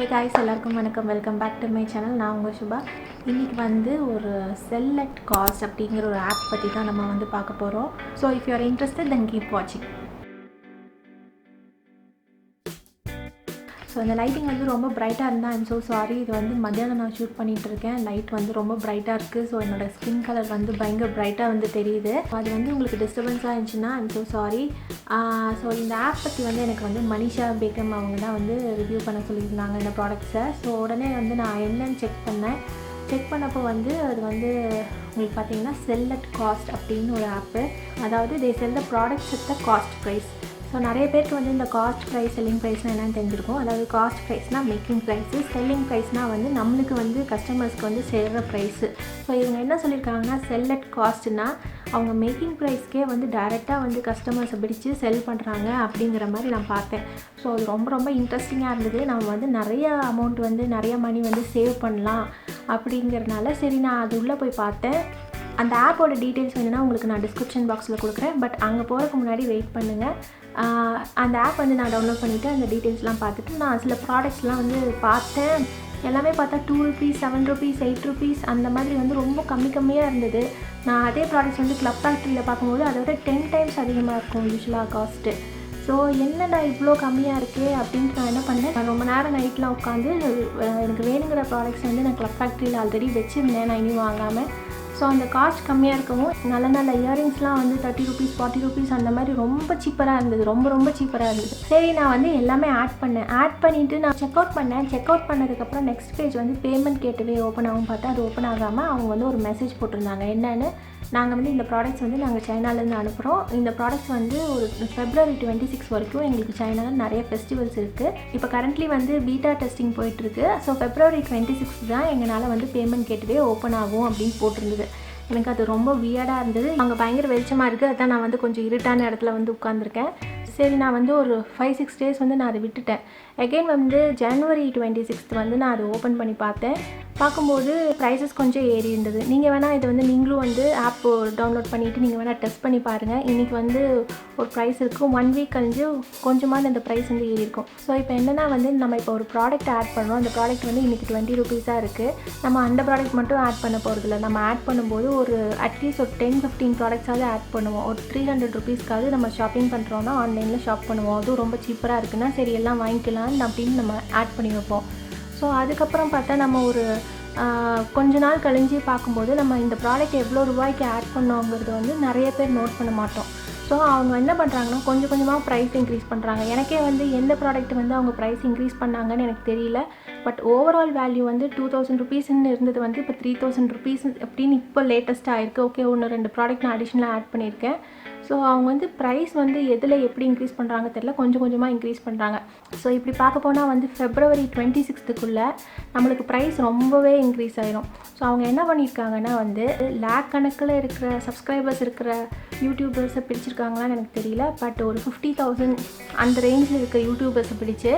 Hey guys, எல்லாருக்கும் வணக்கம். Welcome back to my channel. நான் உங்கள் சுபா. இன்றைக்கி வந்து ஒரு செல் அட் காஸ்ட் அப்படிங்கிற ஒரு ஆப் பற்றி தான் நம்ம வந்து பார்க்க போகிறோம். So if you are interested then keep வாட்சிங். ஸோ அந்த லைட்டிங் வந்து ரொம்ப பிரைட்டாக இருந்தால் ஐம் ஸோ சாரி. இது வந்து மத்தியானம் நான் ஷூட் பண்ணிகிட்ருக்கேன். லைட் வந்து ரொம்ப பிரைட்டாக இருக்குது. ஸோ என்னோடய ஸ்கின் கலர் வந்து பயங்கர பிரைட்டாக வந்து தெரியுது. அது வந்து உங்களுக்கு டிஸ்டர்பன்ஸாக இருந்துச்சுன்னா ஐம் ஸோ சாரி. ஸோ இந்த ஆப் பற்றி வந்து எனக்கு வந்து மனிஷா பேகம் அவங்க தான் வந்து ரிவ்யூ பண்ண சொல்லியிருந்தாங்க இந்த ப்ராடக்ட்ஸை. ஸோ உடனே வந்து நான் என்னன்னு செக் பண்ணப்போ வந்து அது வந்து உங்களுக்கு பார்த்தீங்கன்னா செல் அட் காஸ்ட் அப்படின்னு ஒரு ஆப்பு. அதாவது they sell the products at the cost price. So நிறைய பேருக்கு வந்து இந்த காஸ்ட் ப்ரைஸ் செல்லிங் ப்ரைஸ்னால் என்னென்னு தெரிஞ்சிருக்கும். அதாவது காஸ்ட் ப்ரைஸ்னால் மேக்கிங் ப்ரைஸு, செல்லிங் ப்ரைஸ்னால் வந்து நம்மளுக்கு வந்து கஸ்டமர்ஸ்க்கு வந்து சேர்கிற ப்ரைஸு. ஸோ இவங்க என்ன சொல்லியிருக்காங்கன்னா செல் அட் காஸ்ட்னா அவங்க மேக்கிங் ப்ரைஸ்க்கே வந்து டைரெக்டாக வந்து கஸ்டமர்ஸை பிடிச்சி செல் பண்ணுறாங்க அப்படிங்கிற மாதிரி நான் பார்த்தேன். ஸோ அது ரொம்ப இன்ட்ரெஸ்டிங்காக இருந்தது. நம்ம வந்து நிறைய அமௌண்ட் வந்து நிறைய மணி வந்து சேவ் பண்ணலாம் அப்படிங்கிறனால சரி நான் அது உள்ளே போய் பார்த்தேன். அந்த ஆப்போட டீட்டெயில்ஸ் வேணுன்னா உங்களுக்கு நான் டிஸ்கிரிப்ஷன் பாக்ஸில் கொடுக்குறேன். பட் அங்கே போகிறதுக்கு முன்னாடி வெயிட் பண்ணுங்கள். அந்த ஆப் வந்து நான் டவுன்லோட் பண்ணிவிட்டு அந்த டீட்டெயில்ஸ்லாம் பார்த்துட்டு நான் சில ப்ராடக்ட்ஸ்லாம் வந்து பார்த்தேன். எல்லாமே பார்த்தா ₹2, ₹7, ₹8 அந்த மாதிரி வந்து ரொம்ப கம்மியாக இருந்தது. நான் அதே ப்ராடக்ட்ஸ் வந்து கிளப் ஃபேக்ட்ரியில் பார்க்கும்போது அதை விட 10 டைம்ஸ் அதிகமாக இருக்கும் யூஸ்வலாக காஸ்ட்டு. ஸோ என்னடா இவ்வளோ கம்மியாக இருக்கே அப்படின்ட்டு நான் என்ன பண்ணேன், நான் ரொம்ப நேரம் நைட்லாம் உட்காந்து எனக்கு வேணுங்கிற ப்ராடக்ட்ஸ் வந்து நான் கிளப் ஃபேக்ட்ரியில் ஆல்ரெடி வச்சுருந்தேன், நான் இனி வாங்காமல். ஸோ அந்த காஸ்ட் கம்மியாக இருக்கவும் நல்ல இயரிங்ஸ்லாம் வந்து ₹30, ₹40 அந்த மாதிரி ரொம்ப சீப்பராக இருந்தது. ரொம்ப சீப்பராக இருந்தது. சரி நான் வந்து எல்லாமே ஆட் பண்ணிவிட்டு நான் செக் அவுட் பண்ணதுக்கப்புறம் நெக்ஸ்ட் பேஜ் வந்து பேமெண்ட் கேட்டவே ஓப்பன் ஆகும் பார்த்தா அது ஓப்பன் ஆகாமல் அவங்க வந்து ஒரு மெசேஜ் போட்டிருந்தாங்க. என்னென்னு, நாங்கள் வந்து இந்த ப்ராடக்ட்ஸ் வந்து நாங்கள் சைனாலேருந்து அனுப்புகிறோம். இந்த ப்ராடக்ட்ஸ் வந்து ஒரு February 26 வரைக்கும் எங்களுக்கு சைனாவில் நிறைய ஃபெஸ்டிவல்ஸ் இருக்குது. இப்போ கரண்ட்லி வந்து பீட்டா டெஸ்டிங் போயிட்டுருக்கு. ஸோ February 26 தான் எங்களால் வந்து பேமெண்ட் கேட்டவே ஓப்பன் ஆகும் அப்படின்னு போட்டிருந்தது. எனக்கு அது ரொம்ப வியர்டாக இருந்தது. அங்கே பயங்கர வெளிச்சமாக இருக்குது. அதான் நான் வந்து கொஞ்சம் இருட்டான இடத்துல வந்து உட்காந்துருக்கேன். சரி நான் வந்து ஒரு 5-6 டேஸ் வந்து நான் அதை விட்டுட்டேன். அகெயின் வந்து January 26 வந்து நான் அதை ஓப்பன் பண்ணி பார்க்கும்போது ப்ரைஸஸ் கொஞ்சம் ஏறி இருந்தது. நீங்கள் வேணால் இது வந்து நீங்களும் வந்து ஆப் டவுன்லோட் பண்ணிவிட்டு நீங்கள் வேணால் டெஸ்ட் பண்ணி பாருங்கள். இன்றைக்கி வந்து ஒரு ப்ரைஸ் இருக்கும், 1 வீக் கழிஞ்சு கொஞ்சமாக இந்த ப்ரைஸ் வந்து ஏறி இருக்கும். ஸோ இப்போ என்னென்னா வந்து நம்ம இப்போ ஒரு ப்ராடக்ட் ஆட் பண்ணுறோம். அந்த ப்ராடக்ட் வந்து இன்றைக்கி ₹20 இருக்குது. நம்ம அந்த ப்ராடக்ட் மட்டும் ஆட் பண்ண போகிறதில்ல. நம்ம ஆட் பண்ணும்போது ஒரு அட்லீஸ்ட் ஒரு 10-15 ப்ராடக்ட்ஸாவது ஆட் பண்ணுவோம். ஒரு ₹300 நம்ம ஷாப்பிங் பண்ணுறோன்னா ஆன்லைனில் ஷாப் பண்ணுவோம். அதுவும் ரொம்ப சீப்பராக இருக்குன்னா சரி எல்லாம் வாங்கிக்கலாம் அப்படின்னு நம்ம ஆட் பண்ணி வைப்போம். ஸோ அதுக்கப்புறம் பார்த்தா நம்ம ஒரு கொஞ்ச நாள் கழிஞ்சு பார்க்கும்போது நம்ம இந்த ப்ராடக்ட் எவ்வளோ ரூபாய்க்கு ஆட் பண்ணோங்கிறது வந்து நிறைய பேர் நோட் பண்ண மாட்டோம். ஸோ அவங்க என்ன பண்ணுறாங்கன்னா கொஞ்சமாக ப்ரைஸ் இன்க்ரீஸ் பண்ணுறாங்க. எனக்கே வந்து எந்த ப்ராடக்ட் வந்து அவங்க ப்ரைஸ் இன்க்ரீஸ் பண்ணாங்கன்னு எனக்கு தெரியல. பட் ஓவரால் வேல்யூ வந்து ₹2000 இருந்தது வந்து இப்போ ₹3000 அப்படின்னு இப்போ லேட்டஸ்ட்டாக ஆயிருக்கு. ஓகே 1-2 ப்ராடக்ட் நான் அடிஷ்னலாக ஆட் பண்ணியிருக்கேன். ஸோ அவங்க வந்து ப்ரைஸ் வந்து எதில் எப்படி இன்க்ரீஸ் பண்ணுறாங்க தெரியல, கொஞ்சமாக இன்க்ரீஸ் பண்ணுறாங்க. ஸோ இப்படி பார்க்க போனால் வந்து February 26 நம்மளுக்கு ப்ரைஸ் ரொம்பவே இன்க்ரீஸ் ஆயிரும். ஸோ அவங்க என்ன பண்ணியிருக்காங்கன்னா வந்து லேக் கணக்கில் இருக்கிற சப்ஸ்கிரைபர்ஸ் இருக்கிற யூடியூபர்ஸை பிடிச்சிருக்காங்களான்னு எனக்கு தெரியல. பட் ஒரு 50,000 அந்த ரேஞ்சில் இருக்க யூடியூபர்ஸை பிடிச்சி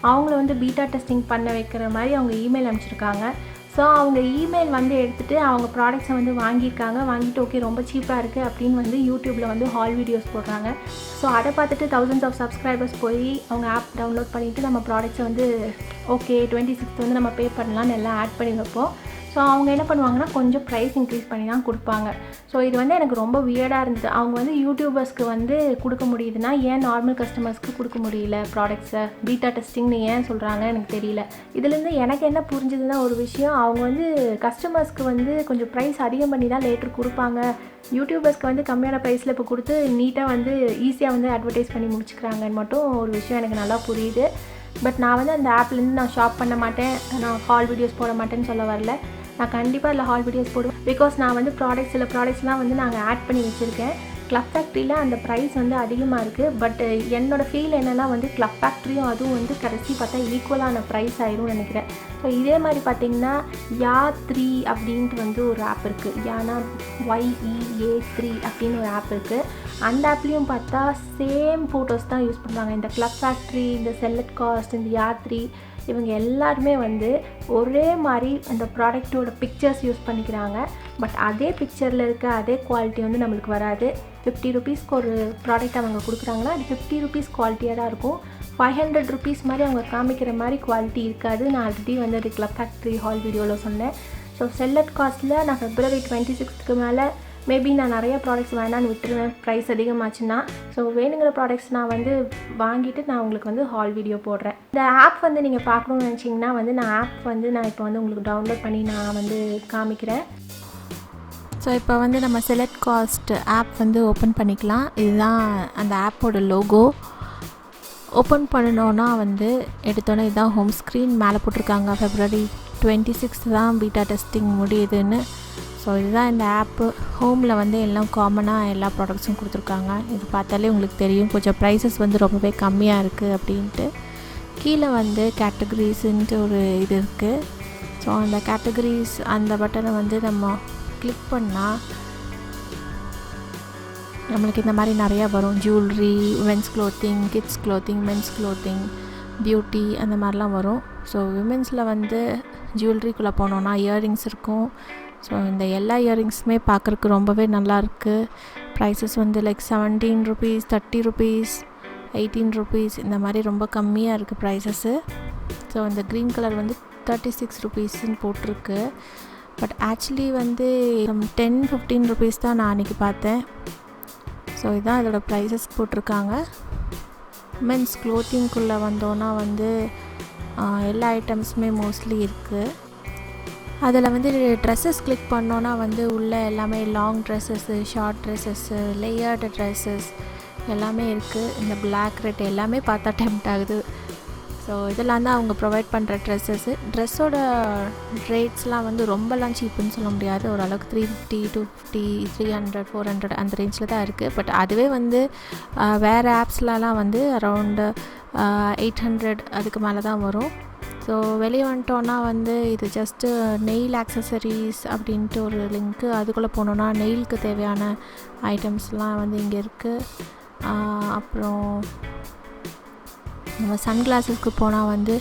அவங்கள வந்து பீட்டா டெஸ்டிங் பண்ண வைக்கிற மாதிரி அவங்க இமெயில் அனுப்பிச்சிருக்காங்க. ஸோ அவங்க இமெயில் வந்து எடுத்துகிட்டு அவங்க ப்ராடக்ட்ஸை வந்து வாங்கிட்டு ஓகே ரொம்ப சீப்பாக இருக்குது அப்படின்னு வந்து யூடியூப்பில் வந்து ஹால் வீடியோஸ் போடுறாங்க. ஸோ அதை பார்த்துட்டு thousands of சப்ஸ்கிரைபர்ஸ் போய் அவங்க ஆப் டவுன்லோட் பண்ணிவிட்டு நம்ம ப்ராடக்ட்ஸை வந்து ஓகே 26 வந்து நம்ம பே பண்ணலான்னு எல்லாம் ஆட் பண்ணி வைப்போம். ஸோ அவங்க என்ன பண்ணுவாங்கன்னா கொஞ்சம் ப்ரைஸ் இன்க்ரீஸ் பண்ணி தான் கொடுப்பாங்க. ஸோ இது வந்து எனக்கு ரொம்ப வியர்டாக இருந்தது. அவங்க வந்து யூடியூபர்ஸ்க்கு வந்து கொடுக்க முடியுதுன்னா ஏன் நார்மல் கஸ்டமர்ஸ்க்கு கொடுக்க முடியல ப்ராடக்ட்ஸை? பீட்டா டெஸ்டிங்னு ஏன் சொல்கிறாங்க எனக்கு தெரியல. இதுலேருந்து எனக்கு என்ன புரிஞ்சுதுன்னா ஒரு விஷயம், அவங்க வந்து கஸ்டமர்ஸ்க்கு வந்து கொஞ்சம் ப்ரைஸ் அதிகம் பண்ணி தான் லேட்டர் கொடுப்பாங்க. யூடியூபர்ஸ்க்கு வந்து கம்மியான ப்ரைஸில் இப்போ கொடுத்து நீட்டாக வந்து ஈஸியாக வந்து அட்வர்டைஸ் பண்ணி முடிச்சுக்கிறாங்கன்னு மட்டும் ஒரு விஷயம் எனக்கு நல்லா புரியுது. பட் நான் வந்து அந்த ஆப்லேருந்து நான் ஷாப் பண்ண மாட்டேன், நான் ஹால் வீடியோஸ் போட மாட்டேன்னு சொல்ல வரல. நான் கண்டிப்பாக அதில் ஹால் வீடியோஸ் போடுவேன். பிகாஸ் நான் வந்து சில ப்ராடக்ட்ஸ்லாம் வந்து நாங்கள் ஆட் பண்ணி வச்சுருக்கேன். கிளப் ஃபேக்ட்ரியில் அந்த ப்ரைஸ் வந்து அதிகமாக இருக்குது. பட் என்னோடய ஃபீல் என்னென்னா வந்து கிளப் ஃபேக்ட்ரியும் அதுவும் வந்து கடைசி பார்த்தா ஈக்குவலான ப்ரைஸ் ஆயிரும்னு நினைக்கிறேன். ஸோ இதே மாதிரி பார்த்திங்கன்னா YA3 அப்படின்ட்டு வந்து ஒரு ஆப் இருக்குது. யானா YEA3 அப்படின்னு ஒரு ஆப் இருக்குது. அந்த ஆப்லேயும் பார்த்தா சேம் ஃபோட்டோஸ் தான் யூஸ் பண்ணுறாங்க. இந்த கிளப் ஃபேக்ட்ரி, இந்த செல் அட் காஸ்ட், இந்த YA3 இவங்க எல்லாருமே வந்து ஒரே மாதிரி அந்த ப்ராடக்ட்டோட பிக்சர்ஸ் யூஸ் பண்ணிக்கிறாங்க. பட் அதே பிக்சரில் இருக்க அதே குவாலிட்டி வந்து நம்மளுக்கு வராது. ₹50 ஒரு ப்ராடக்ட் அவங்க கொடுக்குறாங்கன்னா அது ₹50 குவாலிட்டியாக தான் இருக்கும். 500 rupees மாதிரி அவங்க காமிக்கிற மாதிரி குவாலிட்டி இருக்காது. நான் ஆல்ரெடி வந்து அது கிளப் ஃபேக்ட்ரி ஹால் வீடியோவில் சொன்னேன். ஸோ செல்லட் காஸ்ட்டில் நான் February 26க்கு மேலே மேபி நான் நிறைய ப்ராடக்ட்ஸ் வேணான்னு விட்டுருவேன் ப்ரைஸ் அதிகமாச்சுன்னா. ஸோ வேணுங்கிற ப்ராடக்ட்ஸ் நான் வந்து வாங்கிட்டு நான் உங்களுக்கு வந்து ஹால் வீடியோ போடுறேன். இந்த ஆப் வந்து நீங்கள் பார்க்கணுன்னு நினச்சிங்கன்னா வந்து நான் இப்போ வந்து உங்களுக்கு டவுன்லோட் பண்ணி நான் வந்து காமிக்கிறேன். ஸோ இப்போ வந்து நம்ம செலக்ட் காஸ்ட் ஆப் வந்து ஓப்பன் பண்ணிக்கலாம். இதுதான் அந்த ஆப்போட லோகோ. ஓப்பன் பண்ணணுன்னா வந்து எடுத்தோன்னே இதுதான் ஹோம் ஸ்க்ரீன். மேலே போட்டிருக்காங்க February 26 தான் பீட்டா டெஸ்டிங் முடியுதுன்னு. ஸோ இதுதான் இந்த ஆப்பு. ஹோமில் வந்து எல்லாம் காமனாக எல்லா ப்ராடக்ட்ஸும் கொடுத்துருக்காங்க. இது பார்த்தாலே உங்களுக்கு தெரியும் கொஞ்சம் ப்ரைஸஸ் வந்து ரொம்பவே கம்மியாக இருக்குது அப்படின்ட்டு. கீழே வந்து கேட்டகரிஸுன்ட்டு ஒரு இது இருக்குது. ஸோ அந்த கேட்டகரிஸ் அந்த பட்டனை வந்து நம்ம கிளிக் பண்ணால் நம்மளுக்கு இந்த மாதிரி நிறையா வரும். Jewellery, women's clothing, kids clothing, men's clothing, beauty அந்த மாதிரிலாம் வரும். ஸோ விமென்ஸில் வந்து ஜுவல்லரிக்குள்ளே போனோன்னா இயரிங்ஸ் இருக்கும். ஸோ இந்த எல்லா இயரிங்ஸுமே பார்க்குறக்கு ரொம்பவே நல்லாயிருக்கு. ப்ரைஸஸ் வந்து லைக் 17 rupees, 30 rupees, 18 rupees இந்த மாதிரி ரொம்ப கம்மியாக இருக்குது ப்ரைஸஸ்ஸு. ஸோ இந்த க்ரீன் கலர் வந்து 36 rupeesன்னு போட்டிருக்கு. பட் ஆக்சுவலி வந்து 10-15 rupees தான் நான் அன்றைக்கி பார்த்தேன். ஸோ இதுதான் இதோட ப்ரைஸஸ் போட்டிருக்காங்க. மென்ஸ் க்ளோத்திங்குள்ளே வந்தோன்னா வந்து எல்லா ஐட்டம்ஸுமே மோஸ்ட்லி இருக்குது. அதில் வந்து ட்ரெஸ்ஸஸ் கிளிக் பண்ணோன்னா வந்து உள்ளே எல்லாமே long dresses, short dresses, layered dresses எல்லாமே இருக்குது. இந்த பிளாக் ரெட் எல்லாமே பார்த்தா டெம்ப்ட் ஆகுது. ஸோ இதெல்லாம் தான் அவங்க ப்ரொவைட் பண்ணுற ட்ரெஸ்ஸஸ்ஸு. ட்ரெஸ்ஸோட ரேட்ஸ்லாம் வந்து ரொம்பலாம் சீப்புன்னு சொல்ல முடியாது. ஓரளவுக்கு 350, 250, 300, 400 அந்த ரேஞ்சில் தான் இருக்குது. பட் அதுவே வந்து வேறு ஆப்ஸ்லலாம் வந்து அரௌண்டு 800 அதுக்கு மேலே தான் வரும். ஸோ வெளியே வந்துட்டோன்னா வந்து இது ஜஸ்ட்டு நெயில் ஆக்சசரிஸ் அப்படின்ட்டு ஒரு லிங்க்கு. அதுக்குள்ளே போனோன்னா நெயிலுக்கு தேவையான ஐட்டம்ஸ்லாம் வந்து இங்கே இருக்குது. அப்புறம் நம்ம சன்கிளாஸஸ்க்கு போனால் வந்து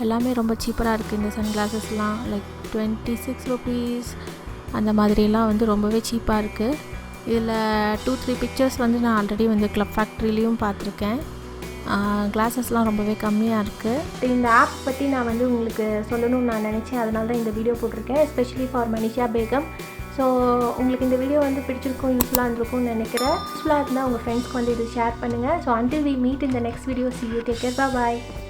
எல்லாமே ரொம்ப சீப்பராக இருக்குது. இந்த சன்கிளாஸஸ்லாம் லைக் 26 rupees அந்த மாதிரிலாம் வந்து ரொம்பவே சீப்பாக இருக்குது. இதில் 2-3 பிக்சர்ஸ் வந்து நான் ஆல்ரெடி வந்து கிளப் ஃபேக்ட்ரிலையும் பார்த்துருக்கேன். கிளாஸஸ்லாம் ரொம்பவே கம்மியாக இருக்குது. இந்த ஆப் பற்றி நான் வந்து உங்களுக்கு சொல்லணும்னு நான் நினச்சேன். அதனால தான் இந்த வீடியோ போட்டிருக்கேன், especially for Manisha Begum. So உங்களுக்கு இந்த வீடியோ வந்து பிடிச்சிருக்கும், யூஸ்ஃபுல்லாக இருந்திருக்கும்னு நினைக்கிறேன். யூஸ்ஃபுல்லாக இருந்தால் உங்கள் ஃப்ரெண்ட்ஸ்க்கு வந்து இது ஷேர் பண்ணுங்கள். So until we meet in the next video, see you, take care, bye bye.